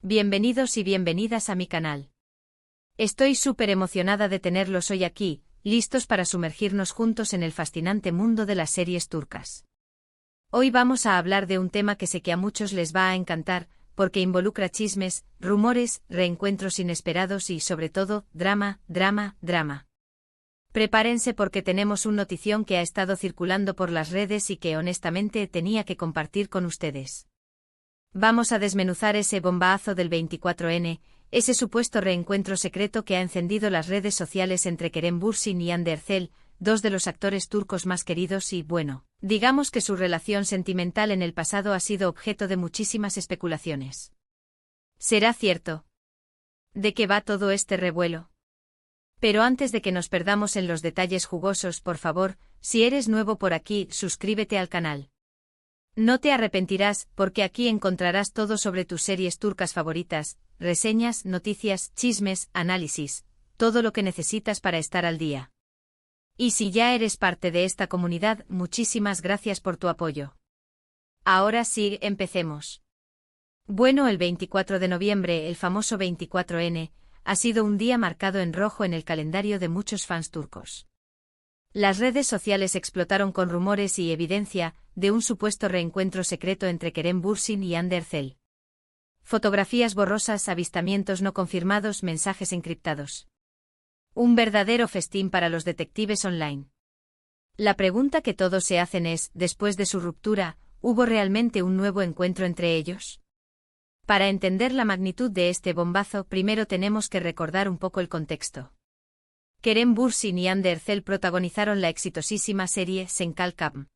Bienvenidos y bienvenidas a mi canal. Estoy súper emocionada de tenerlos hoy aquí, listos para sumergirnos juntos en el fascinante mundo de las series turcas. Hoy vamos a hablar de un tema que sé que a muchos les va a encantar, porque involucra chismes, rumores, reencuentros inesperados y, sobre todo, drama. Prepárense porque tenemos una notición que ha estado circulando por las redes y que honestamente tenía que compartir con ustedes. Vamos a desmenuzar ese bombazo del 24N, ese supuesto reencuentro secreto que ha encendido las redes sociales entre Kerem Bürsin y Hande Erçel, dos de los actores turcos más queridos y, bueno, digamos que su relación sentimental en el pasado ha sido objeto de muchísimas especulaciones. ¿Será cierto? ¿De qué va todo este revuelo? Pero antes de que nos perdamos en los detalles jugosos, por favor, si eres nuevo por aquí, suscríbete al canal. No te arrepentirás, porque aquí encontrarás todo sobre tus series turcas favoritas, reseñas, noticias, chismes, análisis, todo lo que necesitas para estar al día. Y si ya eres parte de esta comunidad, muchísimas gracias por tu apoyo. Ahora sí, empecemos. Bueno, el 24 de noviembre, el famoso 24N, ha sido un día marcado en rojo en el calendario de muchos fans turcos. Las redes sociales explotaron con rumores y evidencia de un supuesto reencuentro secreto entre Kerem Bürsin y Hande Erçel. Fotografías borrosas, avistamientos no confirmados, mensajes encriptados. Un verdadero festín para los detectives online. La pregunta que todos se hacen es, después de su ruptura, ¿hubo realmente un nuevo encuentro entre ellos? Para entender la magnitud de este bombazo, primero tenemos que recordar un poco el contexto. Kerem Bürsin y Hande Erçel protagonizaron la exitosísima serie Sen Kalkam.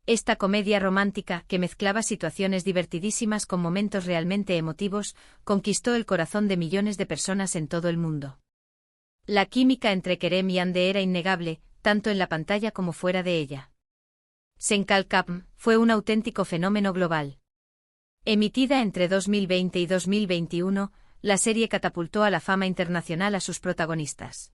Esta comedia romántica, que mezclaba situaciones divertidísimas con momentos realmente emotivos, conquistó el corazón de millones de personas en todo el mundo. La química entre Kerem y Hande era innegable, tanto en la pantalla como fuera de ella. Sen Kalkam fue un auténtico fenómeno global. Emitida entre 2020 y 2021, la serie catapultó a la fama internacional a sus protagonistas.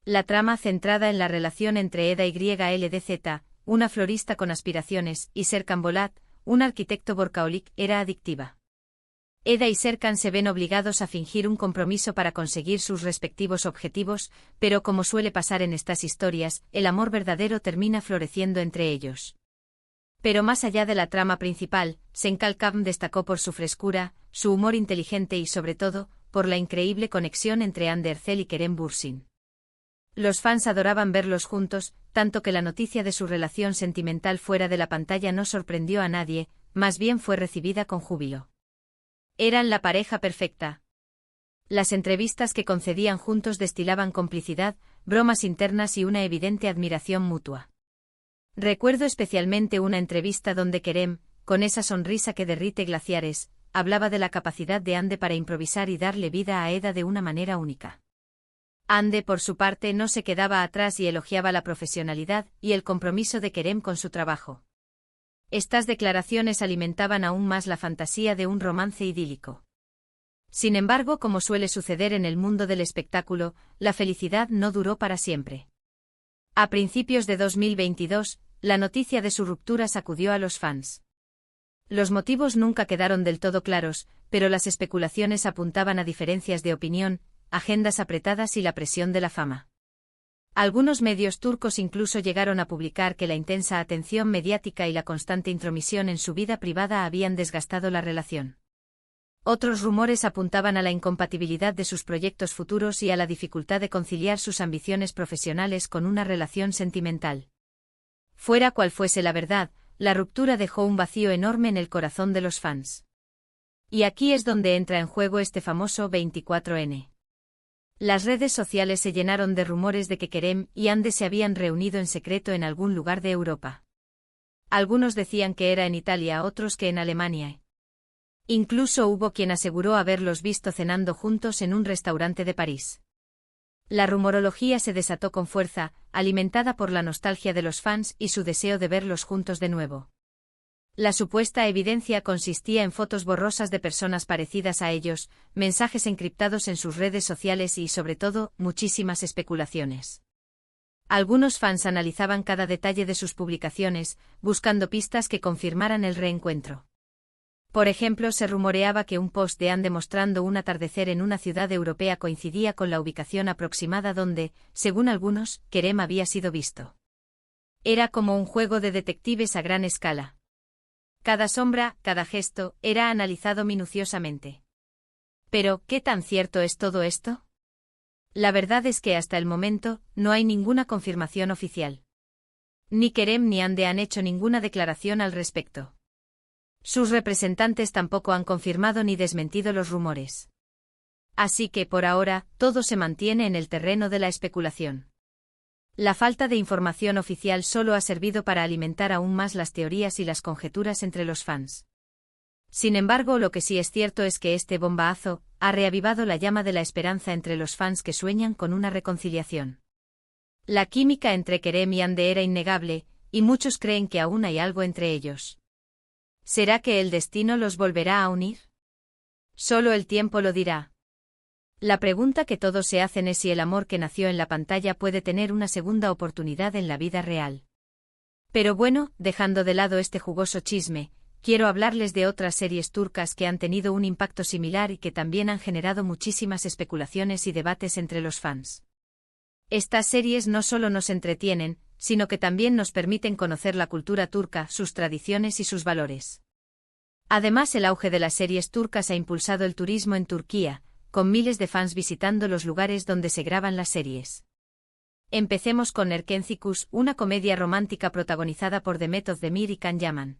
La trama, centrada en la relación entre Eda YLDZ, una florista con aspiraciones, y Serkan Bolat, un arquitecto workaholic, era adictiva. Eda y Serkan se ven obligados a fingir un compromiso para conseguir sus respectivos objetivos, pero como suele pasar en estas historias, el amor verdadero termina floreciendo entre ellos. Pero más allá de la trama principal, Sen Kalkam destacó por su frescura, su humor inteligente y sobre todo, por la increíble conexión entre Hande Erçel y Kerem Bürsin. Los fans adoraban verlos juntos, tanto que la noticia de su relación sentimental fuera de la pantalla no sorprendió a nadie, más bien fue recibida con júbilo. Eran la pareja perfecta. Las entrevistas que concedían juntos destilaban complicidad, bromas internas y una evidente admiración mutua. Recuerdo especialmente una entrevista donde Kerem, con esa sonrisa que derrite glaciares, hablaba de la capacidad de Hande para improvisar y darle vida a Eda de una manera única. Hande, por su parte, no se quedaba atrás y elogiaba la profesionalidad y el compromiso de Kerem con su trabajo. Estas declaraciones alimentaban aún más la fantasía de un romance idílico. Sin embargo, como suele suceder en el mundo del espectáculo, la felicidad no duró para siempre. A principios de 2022, la noticia de su ruptura sacudió a los fans. Los motivos nunca quedaron del todo claros, pero las especulaciones apuntaban a diferencias de opinión, agendas apretadas y la presión de la fama. Algunos medios turcos incluso llegaron a publicar que la intensa atención mediática y la constante intromisión en su vida privada habían desgastado la relación. Otros rumores apuntaban a la incompatibilidad de sus proyectos futuros y a la dificultad de conciliar sus ambiciones profesionales con una relación sentimental. Fuera cual fuese la verdad, la ruptura dejó un vacío enorme en el corazón de los fans. Y aquí es donde entra en juego este famoso 24N. Las redes sociales se llenaron de rumores de que Kerem y Hande se habían reunido en secreto en algún lugar de Europa. Algunos decían que era en Italia, otros que en Alemania. Incluso hubo quien aseguró haberlos visto cenando juntos en un restaurante de París. La rumorología se desató con fuerza, alimentada por la nostalgia de los fans y su deseo de verlos juntos de nuevo. La supuesta evidencia consistía en fotos borrosas de personas parecidas a ellos, mensajes encriptados en sus redes sociales y, sobre todo, muchísimas especulaciones. Algunos fans analizaban cada detalle de sus publicaciones, buscando pistas que confirmaran el reencuentro. Por ejemplo, se rumoreaba que un post de Ande mostrando un atardecer en una ciudad europea coincidía con la ubicación aproximada donde, según algunos, Kerem había sido visto. Era como un juego de detectives a gran escala. Cada sombra, cada gesto, era analizado minuciosamente. Pero, ¿qué tan cierto es todo esto? La verdad es que hasta el momento, no hay ninguna confirmación oficial. Ni Kerem ni Ande han hecho ninguna declaración al respecto. Sus representantes tampoco han confirmado ni desmentido los rumores. Así que, por ahora, todo se mantiene en el terreno de la especulación. La falta de información oficial solo ha servido para alimentar aún más las teorías y las conjeturas entre los fans. Sin embargo, lo que sí es cierto es que este bombaazo ha reavivado la llama de la esperanza entre los fans que sueñan con una reconciliación. La química entre Kerem y Ande era innegable, y muchos creen que aún hay algo entre ellos. ¿Será que el destino los volverá a unir? Solo el tiempo lo dirá. La pregunta que todos se hacen es si el amor que nació en la pantalla puede tener una segunda oportunidad en la vida real. Pero bueno, dejando de lado este jugoso chisme, quiero hablarles de otras series turcas que han tenido un impacto similar y que también han generado muchísimas especulaciones y debates entre los fans. Estas series no solo nos entretienen, sino que también nos permiten conocer la cultura turca, sus tradiciones y sus valores. Además, el auge de las series turcas ha impulsado el turismo en Turquía, con miles de fans visitando los lugares donde se graban las series. Empecemos con Erkencikus, una comedia romántica protagonizada por Demet Özdemir y Can Yaman.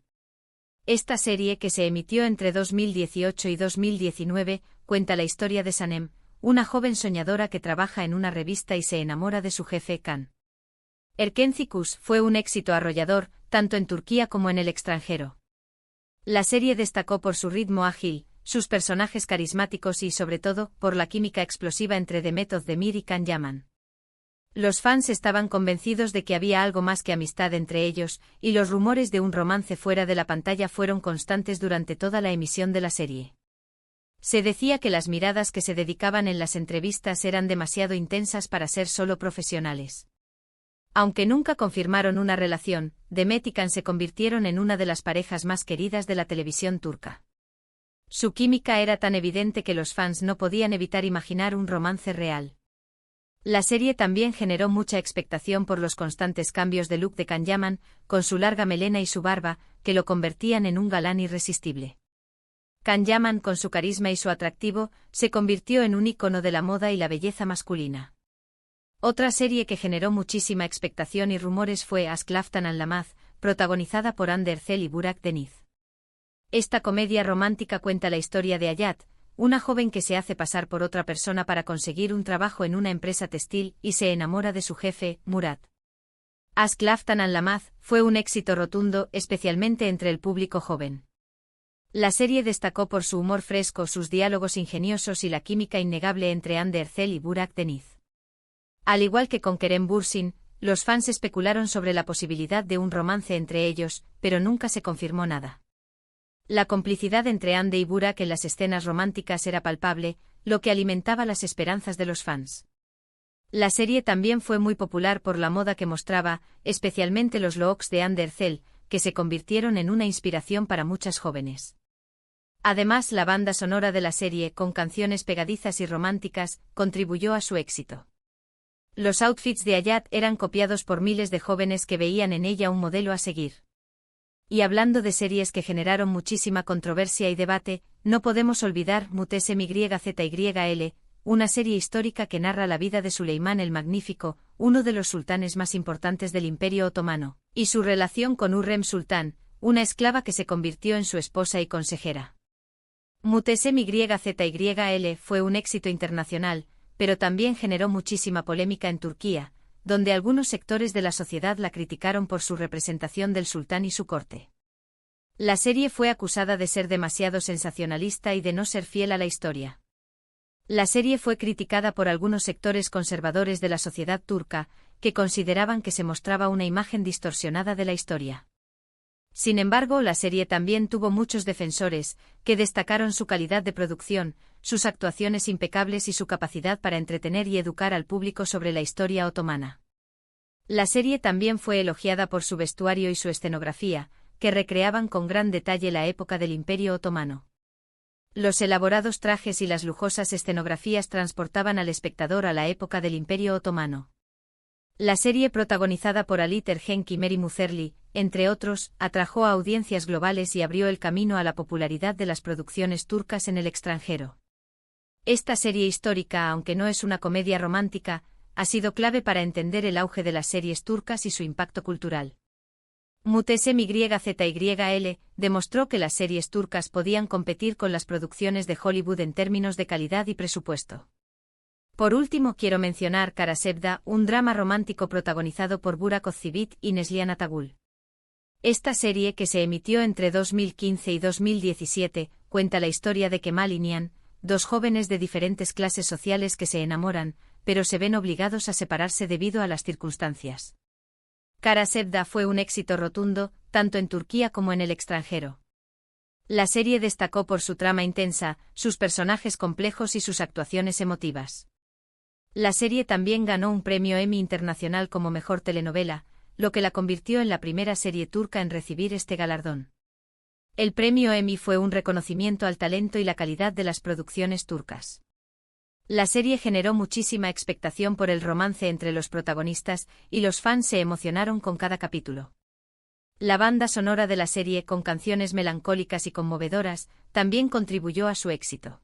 Esta serie, que se emitió entre 2018 y 2019, cuenta la historia de Sanem, una joven soñadora que trabaja en una revista y se enamora de su jefe Can. Erkencikus fue un éxito arrollador, tanto en Turquía como en el extranjero. La serie destacó por su ritmo ágil, sus personajes carismáticos y, sobre todo, por la química explosiva entre Demet Özdemir y Can Yaman. Los fans estaban convencidos de que había algo más que amistad entre ellos, y los rumores de un romance fuera de la pantalla fueron constantes durante toda la emisión de la serie. Se decía que las miradas que se dedicaban en las entrevistas eran demasiado intensas para ser solo profesionales. Aunque nunca confirmaron una relación, Demet y Can se convirtieron en una de las parejas más queridas de la televisión turca. Su química era tan evidente que los fans no podían evitar imaginar un romance real. La serie también generó mucha expectación por los constantes cambios de look de Can Yaman, con su larga melena y su barba, que lo convertían en un galán irresistible. Can Yaman, con su carisma y su atractivo, se convirtió en un ícono de la moda y la belleza masculina. Otra serie que generó muchísima expectación y rumores fue Aşk Laftan Anlamaz, protagonizada por Hande Erçel y Burak Deniz. Esta comedia romántica cuenta la historia de Hayat, una joven que se hace pasar por otra persona para conseguir un trabajo en una empresa textil y se enamora de su jefe, Murat. Aşk Laftan Anlamaz fue un éxito rotundo, especialmente entre el público joven. La serie destacó por su humor fresco, sus diálogos ingeniosos y la química innegable entre Hande Erçel y Burak Deniz. Al igual que con Kerem Bürsin, los fans especularon sobre la posibilidad de un romance entre ellos, pero nunca se confirmó nada. La complicidad entre Hande y Burak en las escenas románticas era palpable, lo que alimentaba las esperanzas de los fans. La serie también fue muy popular por la moda que mostraba, especialmente los looks de Hande Erçel, que se convirtieron en una inspiración para muchas jóvenes. Además, la banda sonora de la serie, con canciones pegadizas y románticas, contribuyó a su éxito. Los outfits de Hayat eran copiados por miles de jóvenes que veían en ella un modelo a seguir. Y hablando de series que generaron muchísima controversia y debate, no podemos olvidar Mutesem YZYL, una serie histórica que narra la vida de Suleimán el Magnífico, uno de los sultanes más importantes del Imperio Otomano, y su relación con Hürrem Sultán, una esclava que se convirtió en su esposa y consejera. Mutesem YZYL fue un éxito internacional, pero también generó muchísima polémica en Turquía, donde algunos sectores de la sociedad la criticaron por su representación del sultán y su corte. La serie fue acusada de ser demasiado sensacionalista y de no ser fiel a la historia. La serie fue criticada por algunos sectores conservadores de la sociedad turca, que consideraban que se mostraba una imagen distorsionada de la historia. Sin embargo, la serie también tuvo muchos defensores, que destacaron su calidad de producción, sus actuaciones impecables y su capacidad para entretener y educar al público sobre la historia otomana. La serie también fue elogiada por su vestuario y su escenografía, que recreaban con gran detalle la época del Imperio Otomano. Los elaborados trajes y las lujosas escenografías transportaban al espectador a la época del Imperio Otomano. La serie, protagonizada por Ali Tergenk y Mary Muzerli, entre otros, atrajo a audiencias globales y abrió el camino a la popularidad de las producciones turcas en el extranjero. Esta serie histórica, aunque no es una comedia romántica, ha sido clave para entender el auge de las series turcas y su impacto cultural. Muhteşem Yzyl demostró que las series turcas podían competir con las producciones de Hollywood en términos de calidad y presupuesto. Por último, quiero mencionar Kara Sevda, un drama romántico protagonizado por Burak Özçivit y Neslihan Atagül. Esta serie, que se emitió entre 2015 y 2017, cuenta la historia de Kemal y Nihan, dos jóvenes de diferentes clases sociales que se enamoran, pero se ven obligados a separarse debido a las circunstancias. Kara Sevda fue un éxito rotundo, tanto en Turquía como en el extranjero. La serie destacó por su trama intensa, sus personajes complejos y sus actuaciones emotivas. La serie también ganó un premio Emmy Internacional como mejor telenovela, lo que la convirtió en la primera serie turca en recibir este galardón. El premio Emmy fue un reconocimiento al talento y la calidad de las producciones turcas. La serie generó muchísima expectación por el romance entre los protagonistas, y los fans se emocionaron con cada capítulo. La banda sonora de la serie, con canciones melancólicas y conmovedoras, también contribuyó a su éxito.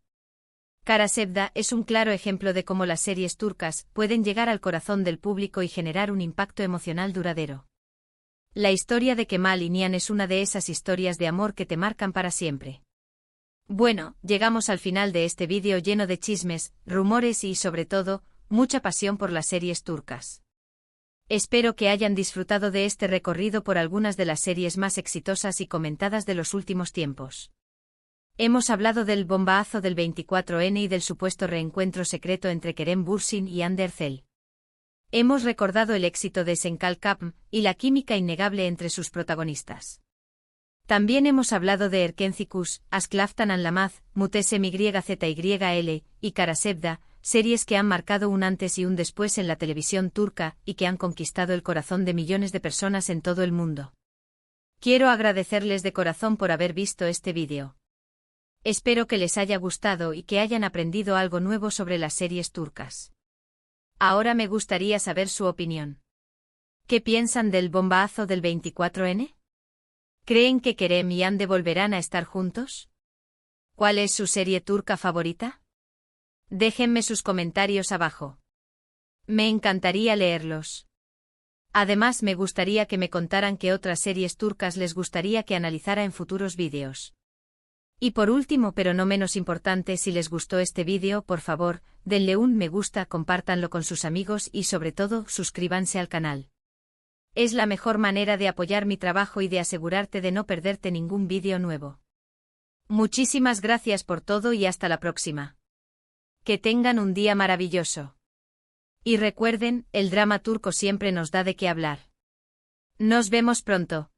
Kara Sevda es un claro ejemplo de cómo las series turcas pueden llegar al corazón del público y generar un impacto emocional duradero. La historia de Kemal y Nihan es una de esas historias de amor que te marcan para siempre. Bueno, llegamos al final de este vídeo lleno de chismes, rumores y, sobre todo, mucha pasión por las series turcas. Espero que hayan disfrutado de este recorrido por algunas de las series más exitosas y comentadas de los últimos tiempos. Hemos hablado del bombazo del 24N y del supuesto reencuentro secreto entre Kerem Bürsin y Hande Erçel. Hemos recordado el éxito de Senkal Kapm y la química innegable entre sus protagonistas. También hemos hablado de Erken Cikus, Asklaftan Anlamaz, Muhteşem Yzyl y Kara Sevda, series que han marcado un antes y un después en la televisión turca y que han conquistado el corazón de millones de personas en todo el mundo. Quiero agradecerles de corazón por haber visto este vídeo. Espero que les haya gustado y que hayan aprendido algo nuevo sobre las series turcas. Ahora me gustaría saber su opinión. ¿Qué piensan del bombazo del 24N? ¿Creen que Kerem y Hande volverán a estar juntos? ¿Cuál es su serie turca favorita? Déjenme sus comentarios abajo. Me encantaría leerlos. Además, me gustaría que me contaran qué otras series turcas les gustaría que analizara en futuros vídeos. Y por último, pero no menos importante, si les gustó este vídeo, por favor, denle un me gusta, compártanlo con sus amigos y sobre todo, suscríbanse al canal. Es la mejor manera de apoyar mi trabajo y de asegurarte de no perderte ningún vídeo nuevo. Muchísimas gracias por todo y hasta la próxima. Que tengan un día maravilloso. Y recuerden, el drama turco siempre nos da de qué hablar. Nos vemos pronto.